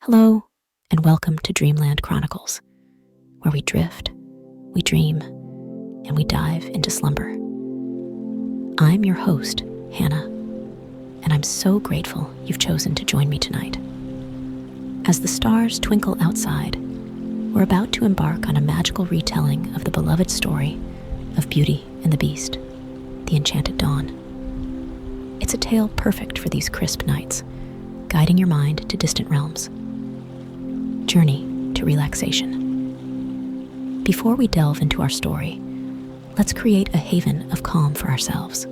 Hello, and welcome to Dreamland Chronicles, where we drift, we dream, and we dive into slumber. I'm your host, Hannah, and I'm so grateful you've chosen to join me tonight. As the stars twinkle outside, we're about to embark on a magical retelling of the beloved story of Beauty and the Beast, the Enchanted Dawn. It's a tale perfect for these crisp nights, guiding your mind to distant realms. Journey to relaxation. Before we delve into our story, let's create a haven of calm for ourselves.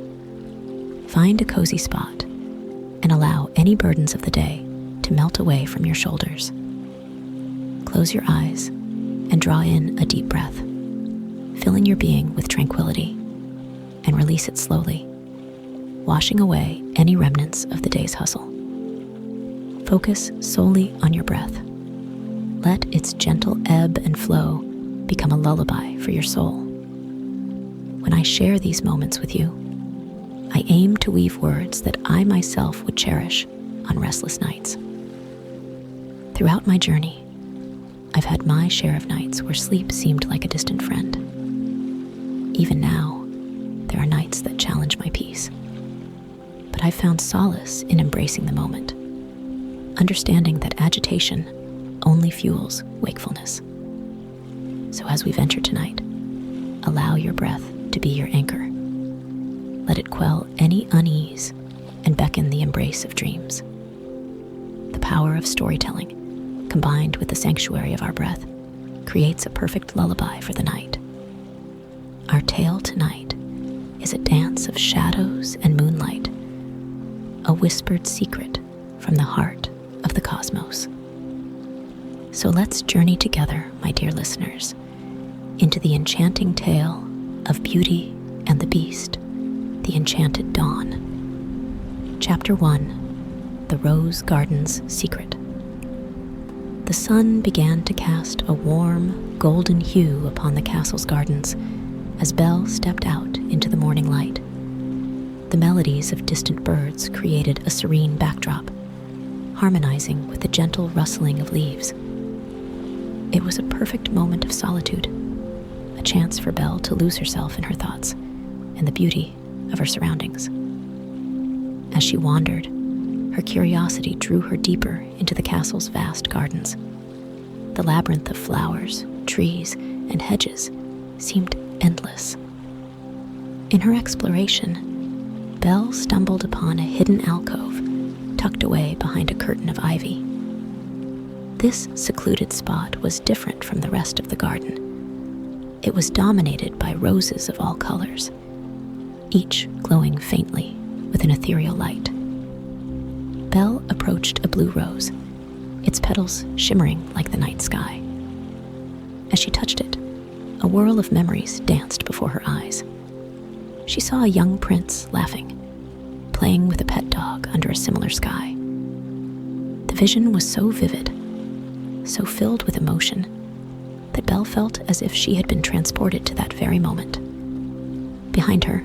Find a cozy spot and allow any burdens of the day to melt away from your shoulders. Close your eyes and draw in a deep breath, filling your being with tranquility, and release it slowly, washing away any remnants of the day's hustle. Focus solely on your breath. Let its gentle ebb and flow become a lullaby for your soul. When I share these moments with you, I aim to weave words that I myself would cherish on restless nights. Throughout my journey, I've had my share of nights where sleep seemed like a distant friend. Even now, there are nights that challenge my peace. But I've found solace in embracing the moment, understanding that agitation only fuels wakefulness. So as we venture tonight, allow your breath to be your anchor. Let it quell any unease and beckon the embrace of dreams. The power of storytelling, combined with the sanctuary of our breath, creates a perfect lullaby for the night. Our tale tonight is a dance of shadows and moonlight, a whispered secret from the heart of the cosmos. So let's journey together, my dear listeners, into the enchanting tale of Beauty and the Beast, the Enchanted Dawn. Chapter 1, The Rose Garden's Secret. The sun began to cast a warm, golden hue upon the castle's gardens as Belle stepped out into the morning light. The melodies of distant birds created a serene backdrop, harmonizing with the gentle rustling of leaves. It was a perfect moment of solitude, a chance for Belle to lose herself in her thoughts and the beauty of her surroundings. As she wandered, her curiosity drew her deeper into the castle's vast gardens. The labyrinth of flowers, trees, and hedges seemed endless. In her exploration, Belle stumbled upon a hidden alcove tucked away behind a curtain of ivy. This secluded spot was different from the rest of the garden. It was dominated by roses of all colors, each glowing faintly with an ethereal light. Belle approached a blue rose, its petals shimmering like the night sky. As she touched it, a whirl of memories danced before her eyes. She saw a young prince laughing, playing with a pet dog under a similar sky. The vision was so vivid, so filled with emotion, that Belle felt as if she had been transported to that very moment. Behind her,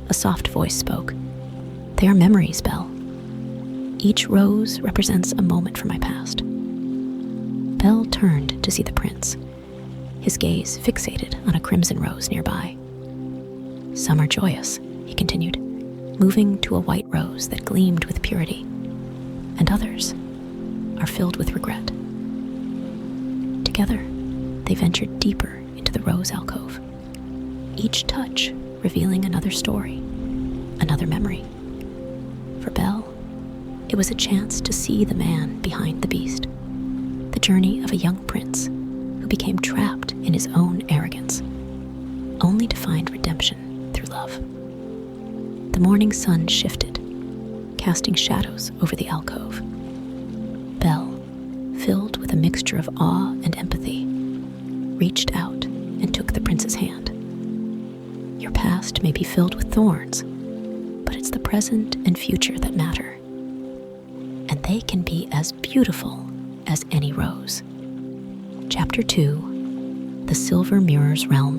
a soft voice spoke. "They are memories, Belle. Each rose represents a moment from my past." Belle turned to see the prince, his gaze fixated on a crimson rose nearby. "Some are joyous," he continued, moving to a white rose that gleamed with purity, "and others are filled with regret." Together, they ventured deeper into the rose alcove, each touch revealing another story, another memory. For Belle, it was a chance to see the man behind the beast, the journey of a young prince who became trapped in his own arrogance, only to find redemption through love. The morning sun shifted, casting shadows over the alcove. Belle, filled with a mixture of awe and empathy, reached out and took the prince's hand. "Your past may be filled with thorns, but it's the present and future that matter. And they can be as beautiful as any rose." Chapter 2, The Silver Mirror's Realm.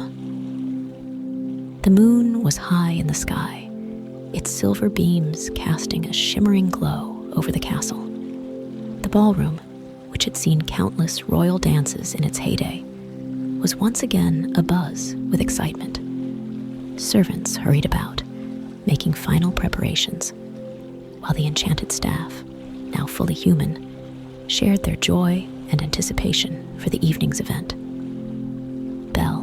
The moon was high in the sky, its silver beams casting a shimmering glow over the castle. The ballroom, which had seen countless royal dances in its heyday, was once again abuzz with excitement. Servants hurried about, making final preparations, while the Enchanted staff, now fully human, shared their joy and anticipation for the evening's event. Belle,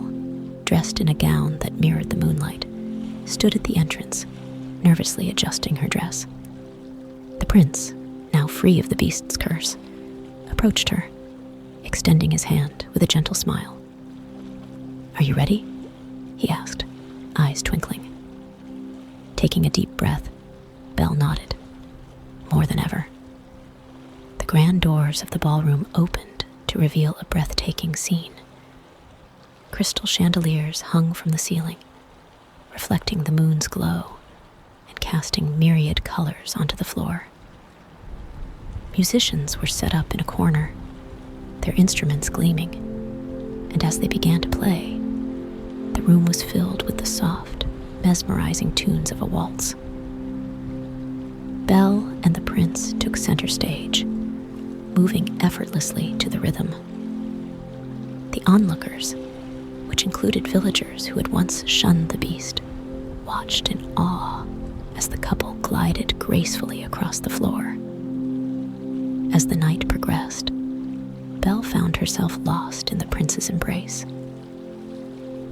dressed in a gown that mirrored the moonlight, stood at the entrance, nervously adjusting her dress. The prince, now free of the beast's curse, approached her, extending his hand with a gentle smile. "Are you ready?" he asked, eyes twinkling. Taking a deep breath, Belle nodded, more than ever. The grand doors of the ballroom opened to reveal a breathtaking scene. Crystal chandeliers hung from the ceiling, reflecting the moon's glow and casting myriad colors onto the floor. Musicians were set up in a corner, their instruments gleaming, and as they began to play, the room was filled with the soft, mesmerizing tunes of a waltz. Belle and the prince took center stage, moving effortlessly to the rhythm. The onlookers, which included villagers who had once shunned the beast, watched in awe as the couple glided gracefully across the floor. As the night progressed, Belle found herself lost in the prince's embrace.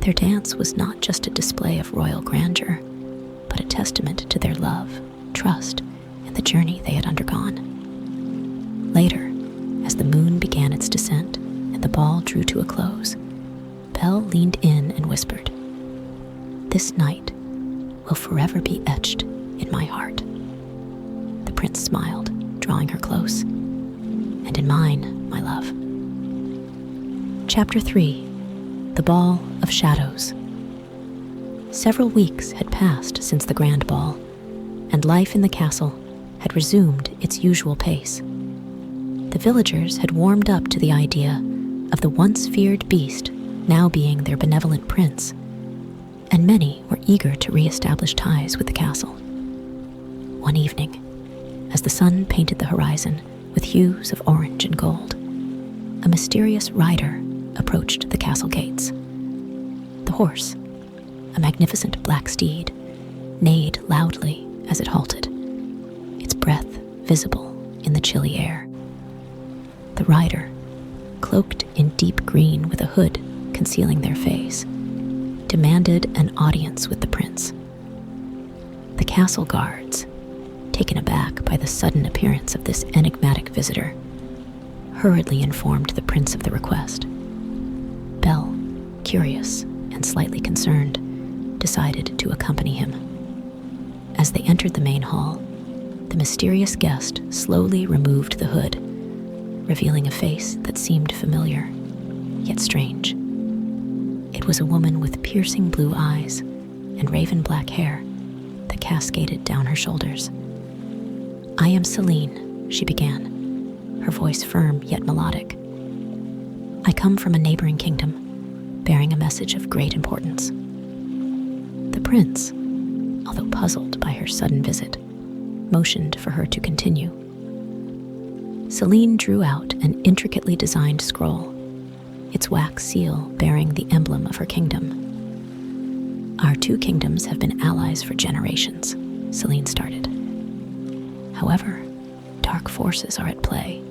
Their dance was not just a display of royal grandeur, but a testament to their love, trust, and the journey they had undergone. Later, as the moon began its descent and the ball drew to a close, Belle leaned in and whispered, "This night will forever be etched in my heart." The prince smiled, drawing her close. "And in mine, my love." Chapter 3: The Ball of Shadows. Several weeks had passed since the grand ball, and life in the castle had resumed its usual pace. The villagers had warmed up to the idea of the once feared beast now being their benevolent prince, and many were eager to re-establish ties with the castle. One evening, as the sun painted the horizon with hues of orange and gold, a mysterious rider approached the castle gates. The horse, a magnificent black steed, neighed loudly as it halted, its breath visible in the chilly air. The rider, cloaked in deep green with a hood concealing their face, demanded an audience with the prince. The castle guards, taken aback by the sudden appearance of this enigmatic visitor, hurriedly informed the prince of the request. Belle, curious and slightly concerned, decided to accompany him. As they entered the main hall, the mysterious guest slowly removed the hood, revealing a face that seemed familiar, yet strange. It was a woman with piercing blue eyes and raven black hair that cascaded down her shoulders. "I am Celine," she began, her voice firm yet melodic. "I come from a neighboring kingdom, bearing a message of great importance." The prince, although puzzled by her sudden visit, motioned for her to continue. Celine drew out an intricately designed scroll, its wax seal bearing the emblem of her kingdom. "Our two kingdoms have been allies for generations," Celine started. "However, dark forces are at play,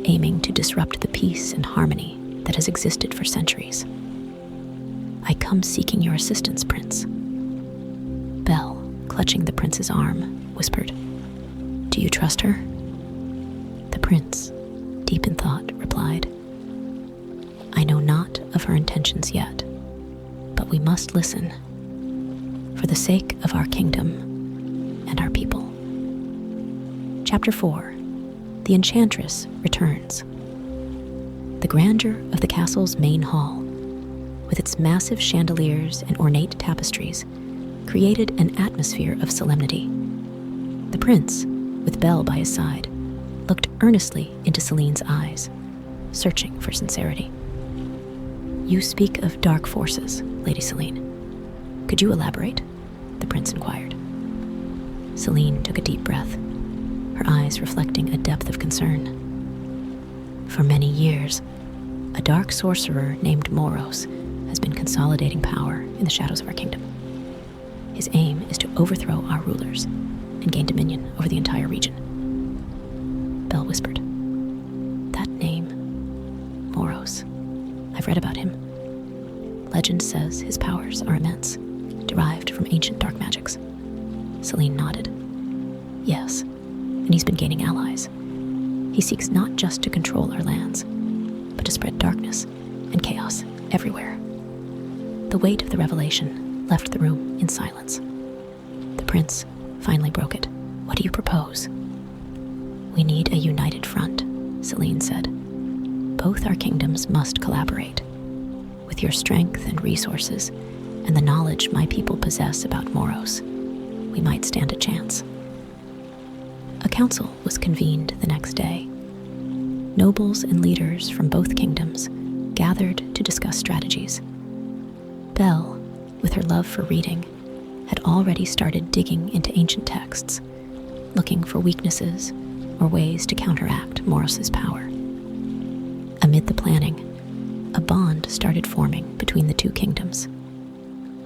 aiming to disrupt the peace and harmony that has existed for centuries. I come seeking your assistance, Prince." Belle, clutching the prince's arm, whispered, "Do you trust her?" The prince, deep in thought, replied, "I know not of her intentions yet, but we must listen, for the sake of our kingdom and our people." Chapter 4: The Enchantress Returns. The grandeur of the castle's main hall, with its massive chandeliers and ornate tapestries, created an atmosphere of solemnity. The prince, with Belle by his side, looked earnestly into Celine's eyes, searching for sincerity. "You speak of dark forces, Lady Celine. Could you elaborate?" the prince inquired. Celine took a deep breath, her eyes reflecting a depth of concern. For many years, a dark sorcerer named Moros has been consolidating power in the shadows of our kingdom. His aim is to overthrow our rulers and gain dominion over the entire region. Belle whispered. That name, Moros. I've read about him. Legend says his powers are immense, derived from ancient dark magics. Celine nodded. Yes, and he's been gaining allies. He seeks not just to control our lands, but to spread darkness and chaos everywhere. The weight of the revelation left the room in silence. The prince finally broke it. What do you propose? We need a united front, Celine said. Both our kingdoms must collaborate. With your strength and resources, and the knowledge my people possess about Moros, we might stand a chance. A council was convened the next day. Nobles and leaders from both kingdoms gathered to discuss strategies. Belle, with her love for reading, had already started digging into ancient texts, looking for weaknesses or ways to counteract Moros's power. Amid the planning, a bond started forming between the two kingdoms.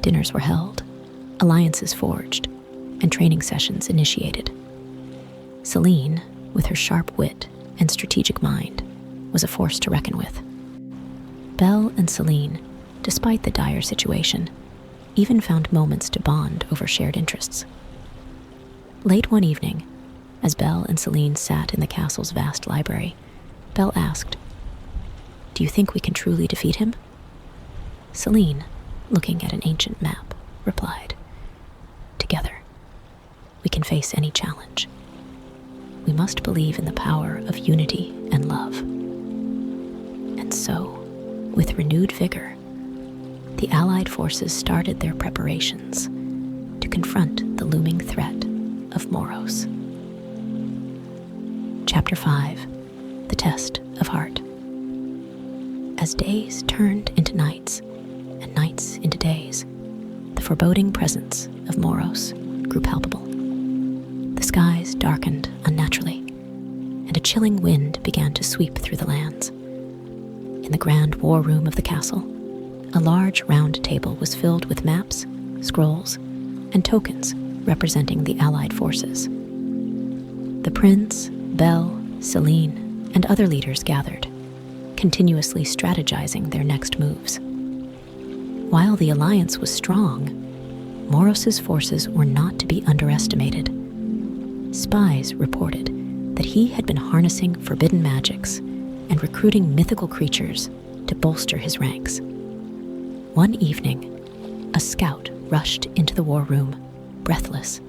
Dinners were held, alliances forged, and training sessions initiated. Celine, with her sharp wit and strategic mind, was a force to reckon with. Belle and Celine, despite the dire situation, even found moments to bond over shared interests. Late one evening, as Belle and Celine sat in the castle's vast library, Belle asked, "Do you think we can truly defeat him?" Celine, looking at an ancient map, replied, "Together, we can face any challenge. We must believe in the power of unity and love." And so, with renewed vigor, the Allied forces started their preparations to confront the looming threat of Moros. Chapter 5, The Test of Heart. As days turned into nights, and nights into days, the foreboding presence of Moros grew palpable. The skies darkened unnaturally, and a chilling wind began to sweep through the lands. In the grand war room of the castle, a large round table was filled with maps, scrolls, and tokens representing the Allied forces. The prince, Belle, Celine, and other leaders gathered, continuously strategizing their next moves. While the alliance was strong, Moros's forces were not to be underestimated. Spies reported that he had been harnessing forbidden magics and recruiting mythical creatures to bolster his ranks. One evening, a scout rushed into the war room, breathless.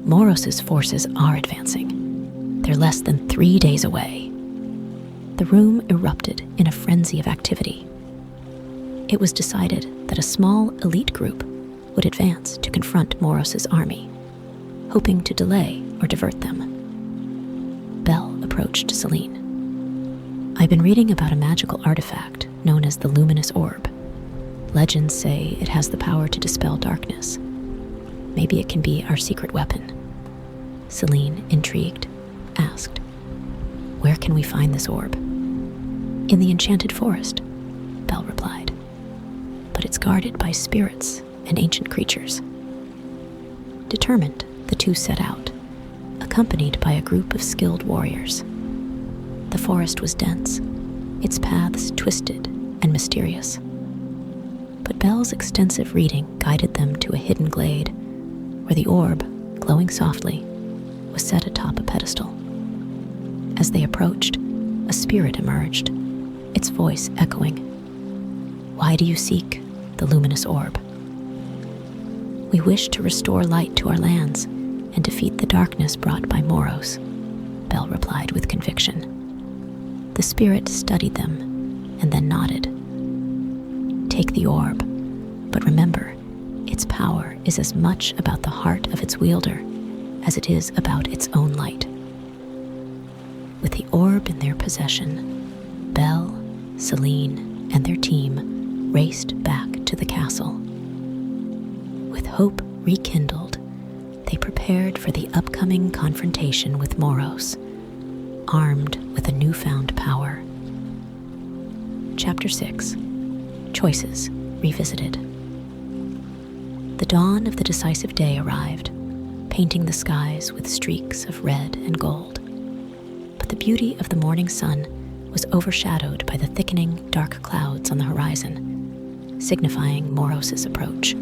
Moros's forces are advancing. They're less than 3 days away. The room erupted in a frenzy of activity. It was decided that a small elite group would advance to confront Moros's army, hoping to delay or divert them. Belle approached Celine. "I've been reading about a magical artifact known as the luminous orb. Legends say it has the power to dispel darkness. Maybe it can be our secret weapon." Celine, intrigued, asked, "Where can we find this orb?" "In the Enchanted Forest," Belle replied. "But it's guarded by spirits and ancient creatures." Determined, the two set out, accompanied by a group of skilled warriors. The forest was dense, its paths twisted and mysterious. But Belle's extensive reading guided them to a hidden glade, where the orb, glowing softly, was set atop a pedestal. As they approached, a spirit emerged, its voice echoing, "Why do you seek the luminous orb?" "We wish to restore light to our lands and defeat the darkness brought by Moros," Belle replied with conviction. The spirit studied them and then nodded. "Take the orb, but remember, its power is as much about the heart of its wielder as it is about its own light." With the orb in their possession, Belle, Celine, and their team raced back to the castle. With hope rekindled, they prepared for the upcoming confrontation with Moros, armed with a newfound power Chapter 6. Choices Revisited. The dawn of the decisive day arrived, painting the skies with streaks of red and gold. But the beauty of the morning sun was overshadowed by the thickening dark clouds on the horizon, signifying Moros's approach.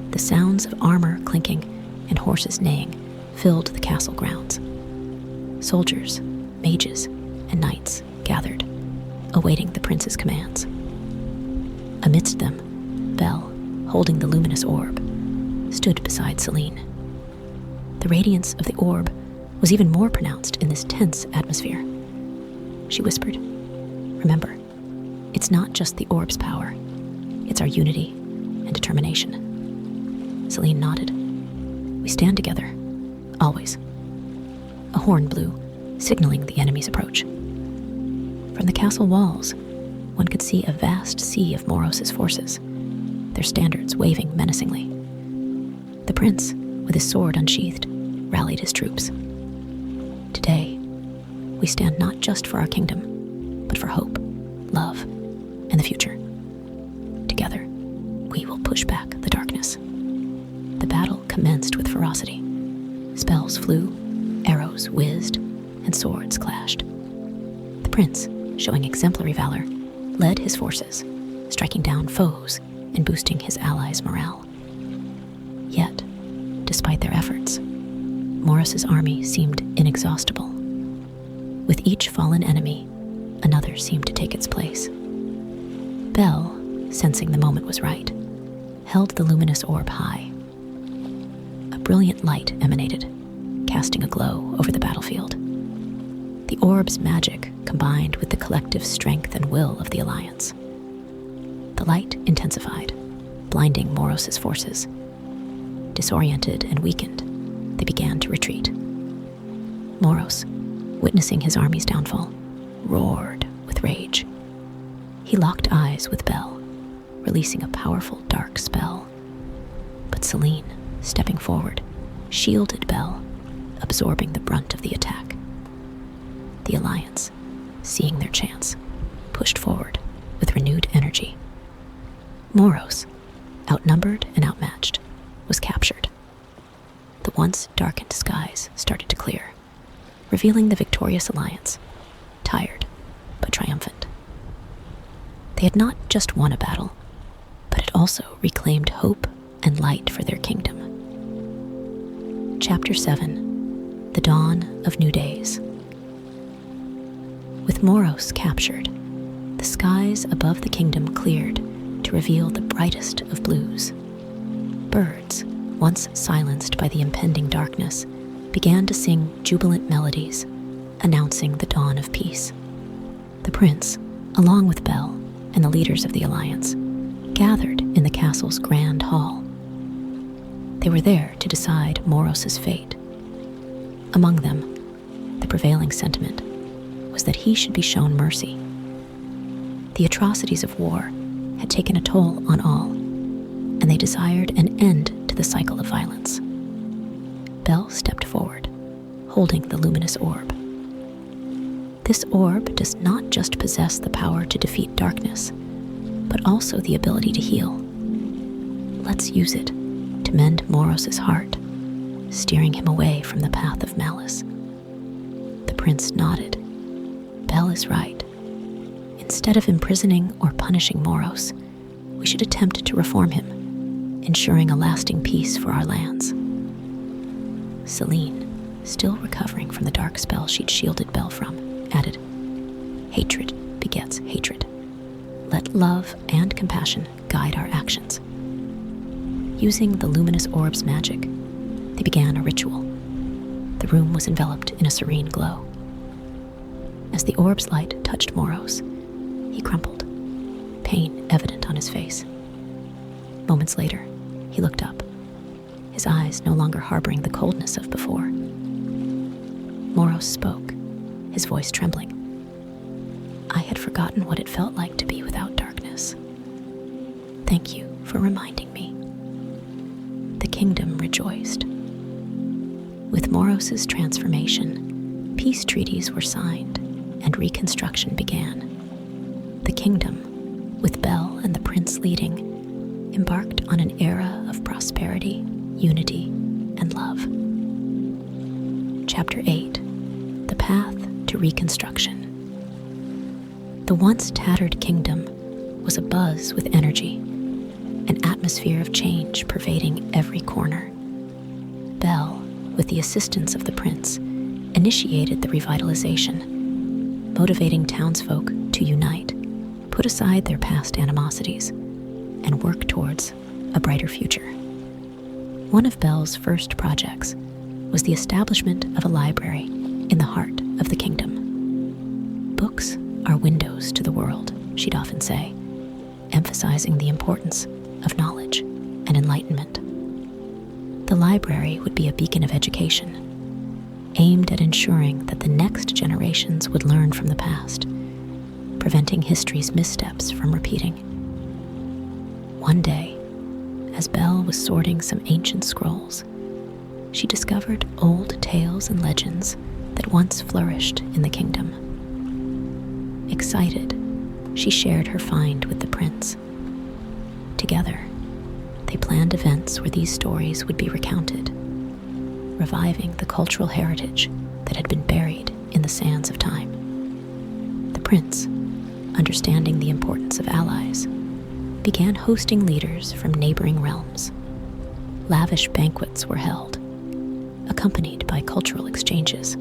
The sounds of armor clinking and horses neighing filled the castle grounds. Soldiers, mages, and knights gathered, awaiting the prince's commands. Amidst them, Belle, holding the luminous orb, stood beside Celine. The radiance of the orb was even more pronounced in this tense atmosphere. She whispered, "Remember, it's not just the orb's power, it's our unity and determination." Celine nodded. "We stand together, always." A horn blew, signaling the enemy's approach. From the castle walls, one could see a vast sea of Moros's forces, their standards waving menacingly. The prince, with his sword unsheathed, rallied his troops. "Today, we stand not just for our kingdom, but for hope, love, and the future. Together, we will push back the darkness." The battle commenced with ferocity. Spells flew, arrows whizzed, and swords clashed. The prince, showing exemplary valor, led his forces, striking down foes and boosting his allies' morale. Yet, despite their efforts, Moros's army seemed inexhaustible. With each fallen enemy, another seemed to take its place. Belle, sensing the moment was right, held the luminous orb high. A brilliant light emanated, casting a glow over the battlefield. The orb's magic combined with the collective strength and will of the Alliance. The light intensified, blinding Moros's forces. Disoriented and weakened, they began to retreat. Moros, witnessing his army's downfall, roared with rage. He locked eyes with Belle, releasing a powerful dark spell. But Celine, stepping forward, shielded Belle, absorbing the brunt of the attack. The Alliance, seeing their chance, pushed forward with renewed energy. Moros, outnumbered and outmatched, was captured. The once darkened skies started to clear, revealing the victorious Alliance, tired but triumphant. They had not just won a battle, but it also reclaimed hope and light for their kingdom. Chapter 7. The Dawn of New Days. With Moros captured, the skies above the kingdom cleared to reveal the brightest of blues. Birds, once silenced by the impending darkness, began to sing jubilant melodies, announcing the dawn of peace. The prince, along with Belle and the leaders of the Alliance, gathered in the castle's grand hall. They were there to decide Moros's fate. Among them, the prevailing sentiment was that he should be shown mercy. The atrocities of war had taken a toll on all, and they desired an end to the cycle of violence. Belle stepped forward, holding the luminous orb. This orb does not just possess the power to defeat darkness, but also the ability to heal. Let's use it to mend Moros's heart, steering him away from the path of malice. The prince nodded. Belle is right. Instead of imprisoning or punishing Moros, we should attempt to reform him, ensuring a lasting peace for our lands. Celine, still recovering from the dark spell she'd shielded Belle from, added, "Hatred begets hatred. Let love and compassion guide our actions." Using the luminous orb's magic, they began a ritual. The room was enveloped in a serene glow. As the orb's light touched Moros, he crumpled, pain evident on his face. Moments later, he looked up, his eyes no longer harboring the coldness of before. Moros spoke, his voice trembling. "I had forgotten what it felt like to be without darkness. Thank you for reminding me." The kingdom rejoiced. With Moros's transformation, peace treaties were signed and reconstruction began. The kingdom, with Belle and the prince leading, embarked on an era of prosperity, unity, and love. Chapter 8: The Path to Reconstruction. The once tattered kingdom was abuzz with energy, an atmosphere of change pervading every corner. Belle, with the assistance of the prince, initiated the revitalization, motivating townsfolk to unite, put aside their past animosities, and work towards a brighter future. One of Belle's first projects was the establishment of a library in the heart of the kingdom. Books are windows to the world, she'd often say, emphasizing the importance of knowledge and enlightenment. The library would be a beacon of education, aimed at ensuring that the next generations would learn from the past, preventing history's missteps from repeating. One day, as Belle was sorting some ancient scrolls, she discovered old tales and legends that once flourished in the kingdom. Excited, she shared her find with the prince. Together, they planned events where these stories would be recounted, reviving the cultural heritage that had been buried in the sands of time. The prince, understanding the importance of allies, began hosting leaders from neighboring realms. Lavish banquets were held, accompanied by cultural exchanges.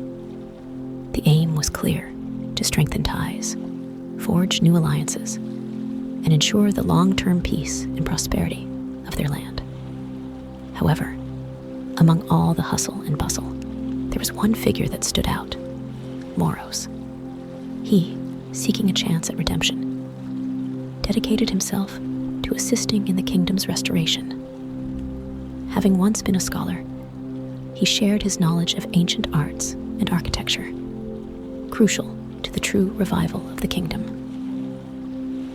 The aim was clear: to strengthen ties, forge new alliances, and ensure the long-term peace and prosperity of their land. However, among all the hustle and bustle, there was one figure that stood out: Moros. He, seeking a chance at redemption, dedicated himself to assisting in the kingdom's restoration. Having once been a scholar, he shared his knowledge of ancient arts and architecture, crucial to the true revival of the kingdom.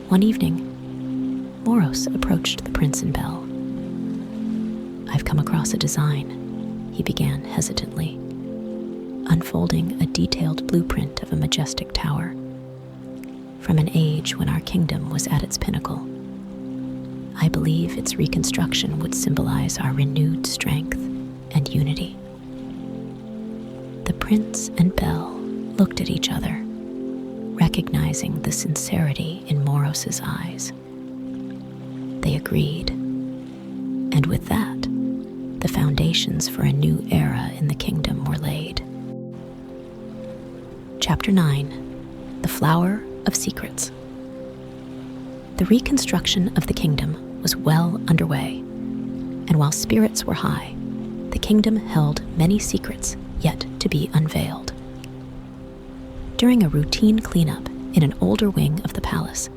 One evening, Moros approached the prince and Belle. "I've come across a design," he began hesitantly, unfolding a detailed blueprint of a majestic tower from an age when our kingdom was at its pinnacle. I believe its reconstruction would symbolize our renewed strength and unity. The prince and Belle looked at each other, recognizing the sincerity in Moros's eyes. They agreed, and with that, the foundations for a new era in the kingdom were laid. Chapter 9: The Flower of Secrets. The reconstruction of the kingdom was well underway, and while spirits were high, the kingdom held many secrets yet to be unveiled. During a routine cleanup in an older wing of the palace,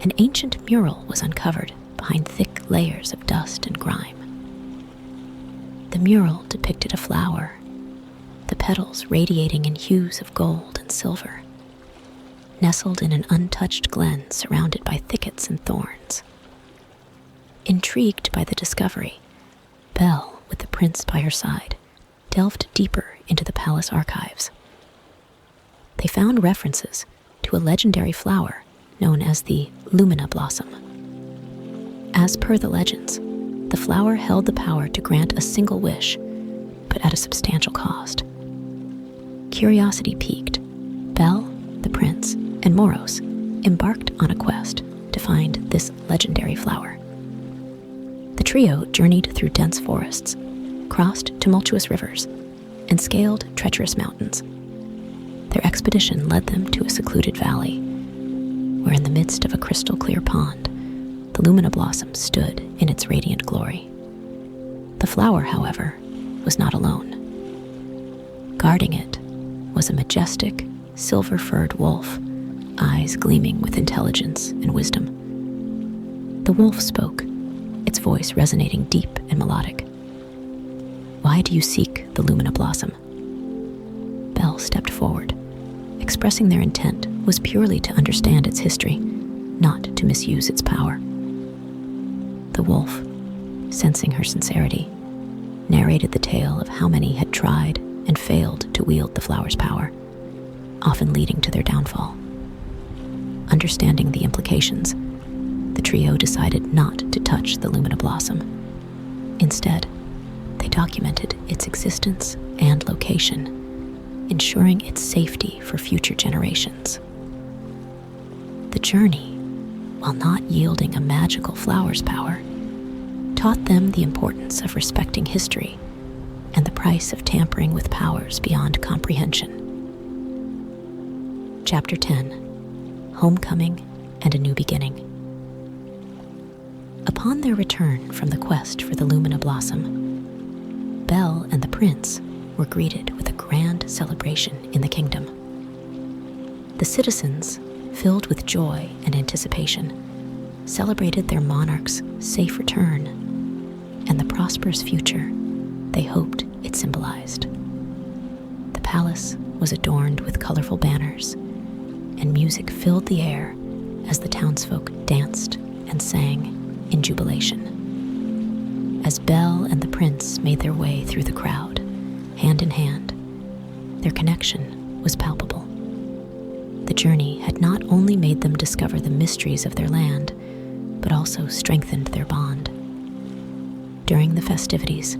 an ancient mural was uncovered behind thick layers of dust and grime. The mural depicted a flower, the petals radiating in hues of gold and silver, nestled in an untouched glen surrounded by thickets and thorns. Intrigued by the discovery, Belle, with the prince by her side, delved deeper into the palace archives. They found references to a legendary flower known as the Lumina blossom. As per the legends, the flower held the power to grant a single wish, but at a substantial cost. Curiosity piqued, Belle, the prince, and Moros embarked on a quest to find this legendary flower. The trio journeyed through dense forests, crossed tumultuous rivers, and scaled treacherous mountains. Their expedition led them to a secluded valley, where in the midst of a crystal-clear pond, the Lumina blossom stood in its radiant glory. The flower, however, was not alone. Guarding it was a majestic, silver-furred wolf, eyes gleaming with intelligence and wisdom. The wolf spoke, its voice resonating deep and melodic. "Why do you seek the Lumina blossom?" Belle stepped forward, expressing their intent was purely to understand its history, not to misuse its power. The wolf, sensing her sincerity, narrated the tale of how many had tried and failed to wield the flower's power, often leading to their downfall. Understanding the implications, the trio decided not to touch the Lumina blossom. Instead, they documented its existence and location, ensuring its safety for future generations. The journey, while not yielding a magical flower's power, taught them the importance of respecting history and the price of tampering with powers beyond comprehension. Chapter 10: Homecoming and a New Beginning. Upon their return from the quest for the Lumina blossom, Belle and the prince were greeted with a grand celebration in the kingdom. The citizens, filled with joy and anticipation, celebrated their monarch's safe return and the prosperous future they hoped it symbolized. The palace was adorned with colorful banners, and music filled the air as the townsfolk danced and sang in jubilation. As Belle and the prince made their way through the crowd, hand in hand, their connection was palpable. The journey had not only made them discover the mysteries of their land, but also strengthened their bond. During the festivities,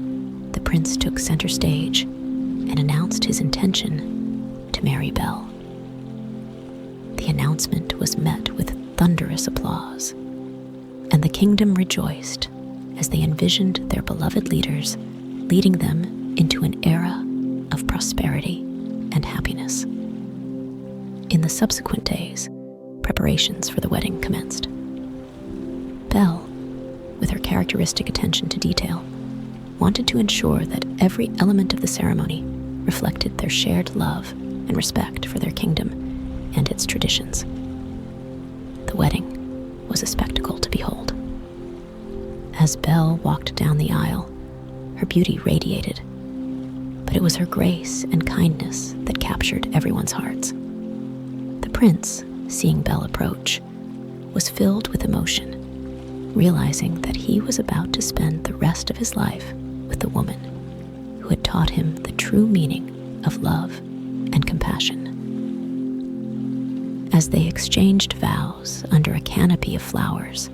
the prince took center stage and announced his intention to marry Belle. The announcement was met with thunderous applause, and the kingdom rejoiced as they envisioned their beloved leaders leading them into an era of prosperity and happiness. In the subsequent days, preparations for the wedding commenced. Belle, with her characteristic attention to detail, wanted to ensure that every element of the ceremony reflected their shared love and respect for their kingdom and its traditions. The wedding was a spectacle to behold. As Belle walked down the aisle, her beauty radiated, but it was her grace and kindness that captured everyone's hearts. The prince, seeing Belle approach, was filled with emotion, realizing that he was about to spend the rest of his life with the woman who had taught him the true meaning of love and compassion. As they exchanged vows under a canopy of flowers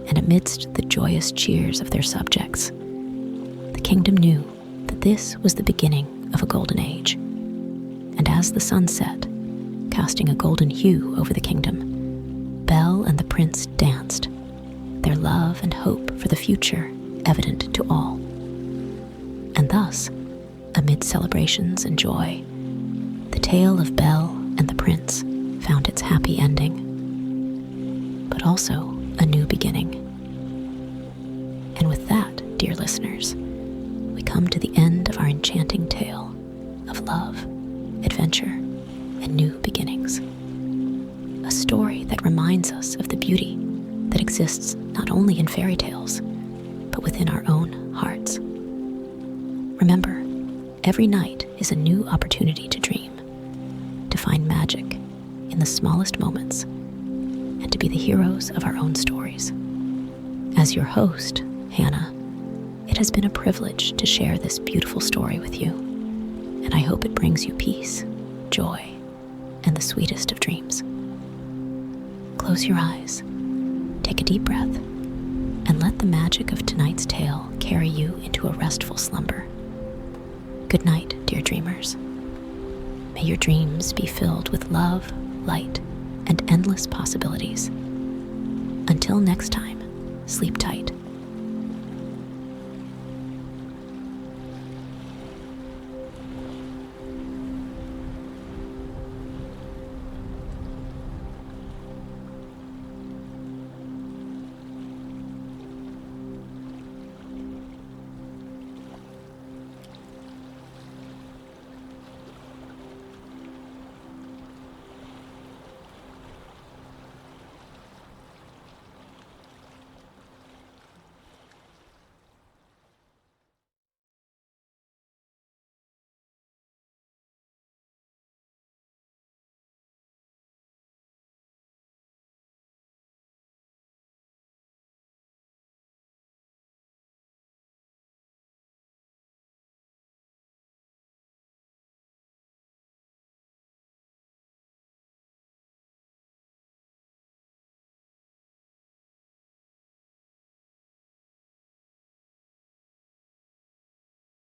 and amidst the joyous cheers of their subjects, the kingdom knew that this was the beginning of a golden age. And as the sun set, casting a golden hue over the kingdom, Belle and the prince danced, their love and hope for the future evident to all. And thus, amid celebrations and joy, the tale of Belle and the prince found its happy ending, but also a new beginning. And with that, dear listeners, we come to the end of our enchanting tale of love, adventure, and new beginnings. A story that reminds us of the beauty that exists not only in fairy tales, but within our own hearts. Remember, every night is a new opportunity to dream, to find magic in the smallest moments, and to be the heroes of our own stories. As your host, Hannah, it has been a privilege to share this beautiful story with you, and I hope it brings you peace, joy, and the sweetest of dreams. Close your eyes, take a deep breath, and let the magic of tonight's tale carry you into a restful slumber. Good night, dear dreamers. May your dreams be filled with love, light, and endless possibilities. Until next time, sleep tight